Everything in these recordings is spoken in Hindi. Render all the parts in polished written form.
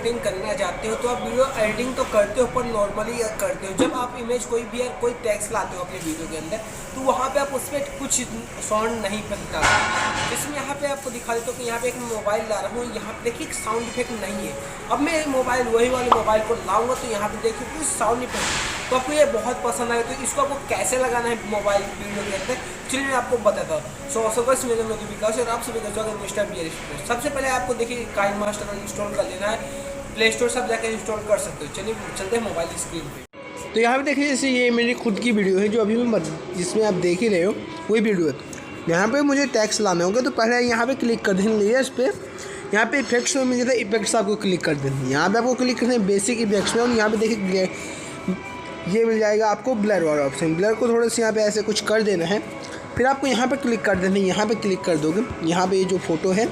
एडिटिंग करना चाहते हो तो आप वीडियो एडिटिंग तो करते हो पर नॉर्मली करते हो। जब आप इमेज कोई भी या कोई टेक्स्ट लाते हो अपने वीडियो के अंदर तो वहाँ पे आप उस पर कुछ साउंड नहीं बनता। जिसमें यहाँ पे आपको दिखा देता हूँ कि यहाँ पे एक मोबाइल ला रहा हूँ, यहाँ पे देखिए साउंड इफेक्ट नहीं है। अब मैं मोबाइल वही वाले मोबाइल को लाऊंगा तो यहाँ पे देखिए कुछ साउंड इफेक्ट, तो आपको ये बहुत पसंद आएगा। तो इसको आपको कैसे लगाना है मोबाइल वीडियो के अंदर चलिए मैं आपको बताता हूँ। सो बस मेरे लोग विकास और आप सभी का स्वागत है मिस्टर बियर स्टूडियो। सबसे पहले आपको देखिए काइन मास्टर इंस्टॉल कर लेना है, प्ले स्टोर से आप जाकर इंस्टॉल कर सकते हो। चलिए चलते हैं मोबाइल की स्क्रीन पे। तो यहाँ पे देखिए जैसे ये मेरी खुद की वीडियो है जो अभी मैं जिसमें आप देख ही रहे हो वही वीडियो है। यहाँ पे मुझे टैक्स लाने होंगे तो पहले यहाँ पे क्लिक कर देना लेयर्स पे, यहाँ पे इफेक्ट्स में मिल जाता है, इफेक्ट्स आपको क्लिक कर देना। यहाँ पे आपको क्लिक करना है बेसिक इफेक्ट्स में और यहाँ पे देखिए ये मिल जाएगा आपको ब्लर वाला ऑप्शन। ब्लर को थोड़ा सा यहाँ पे ऐसे कुछ कर देना है, फिर आपको यहाँ पे क्लिक कर देना है। यहाँ पे क्लिक कर दोगे, यहाँ पे ये जो फोटो है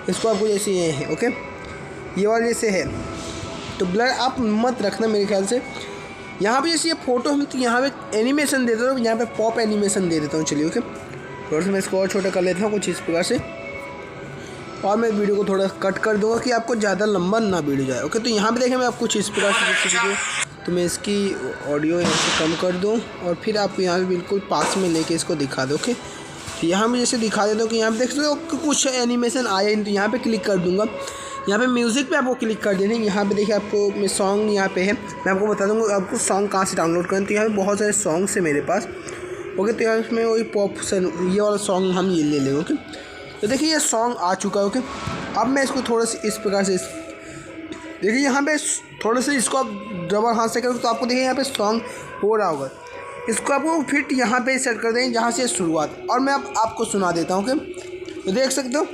इसको आपको जैसे ये है ओके, ये वाला जैसे है तो ब्लर आप मत रखना मेरे ख्याल से। यहाँ पे जैसे ये फोटो है तो यहाँ पे एनिमेशन दे देता हूँ, यहाँ पे पॉप एनिमेशन दे देता हूँ। चलिए ओके, थोड़ा सा मैं इसको और छोटा कर लेता हूँ कुछ इस प्रकार से, और मैं वीडियो को थोड़ा कट कर दूँगा कि आपको ज़्यादा लंबा ना वीडियो जाए। ओके, तो यहाँ पे देखें मैं आपको कुछ इस प्रकार से तो मैं इसकी ऑडियो यहाँ से कम कर दूँ और फिर आपको यहाँ पे बिल्कुल पास में लेके इसको दिखा दो। ओके, तो यहाँ मैं जैसे दिखा देता हूँ कि यहाँ पे देख सकते हो कि कुछ एनिमेशन आया नहीं, तो यहाँ पे क्लिक कर दूँगा। यहाँ पे म्यूज़िक पे आपको क्लिक कर देना है। यहाँ पे देखिए आपको मैं सॉन्ग यहाँ पे है, मैं आपको बता दूँगा आपको सॉन्ग कहाँ से डाउनलोड करें। तो यहाँ पे बहुत सारे सॉन्ग्स है मेरे पास। ओके, तो यहाँ इसमें वही पॉप ये वाला सॉन्ग हम ये ले लेंगे। ओके, तो देखिए ये सॉन्ग आ चुका है। ओके, अब मैं इसको थोड़ा सा इस प्रकार से देखिए यहाँ पे थोड़ा सा इसको आप डबल हाथ से करोगे तो आपको देखिए यहाँ पे सॉन्ग हो रहा होगा। इसको आपको फिर यहाँ पे सेट कर देंगे जहाँ से शुरुआत, और मैं अब आपको सुना देता हूँ। ओके, तो देख सकते हो,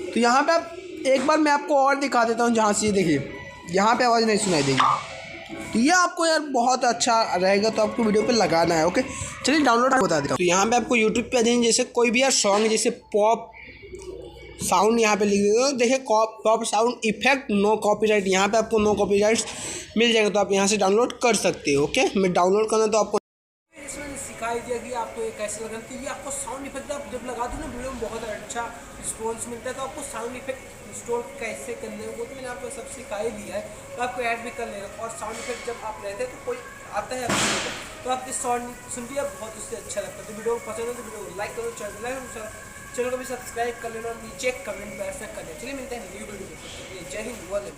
तो यहाँ पे आप एक बार मैं आपको और दिखा देता हूँ जहाँ से देखिए यहाँ पे आवाज़ नहीं सुनाई देगी। तो ये आपको यार बहुत अच्छा रहेगा, तो आपको वीडियो पे लगाना है। ओके, चलिए डाउनलोड बता देता हूँ। तो यहाँ पे आपको यूट्यूब पे आ जाएंगे, जैसे कोई भी यार सॉन्ग जैसे पॉप साउंड यहाँ पे लिख देते हो, देखिए pop sound effect no copyright, यहाँ पे आपको नो कॉपीराइट मिल जाएगा, तो आप यहाँ से डाउनलोड कर सकते हो। ओके, मैं डाउनलोड करना तो आपको इसमें सिखाई दिया कि आपको ये कैसे लगाना। तो ये आपको साउंड इफेक्ट आप जब लगा दो ना वीडियो में बहुत अच्छा रिस्पॉन्स मिलता है। तो आपको साउंड इफेक्ट इंस्टॉल कैसे करने हैं वो तो मैंने आपको सब सिखा ही दिया है, तो आपको ऐड भी कर लेना। और साउंड इफेक्ट जब आप रहते हैं तो कोई आता है आपको तो आप इस साउंड सुनते हैं बहुत उससे अच्छा लगता है। तो वीडियो को पसंद है तो वीडियो को लाइक करो, चैनल को भी सब्सक्राइब कर लेना और नीचे कमेंट में ऐसा कर लेना। चलिए मिलते हैं न्यू वीडियो में। जय हिंद, वंदे।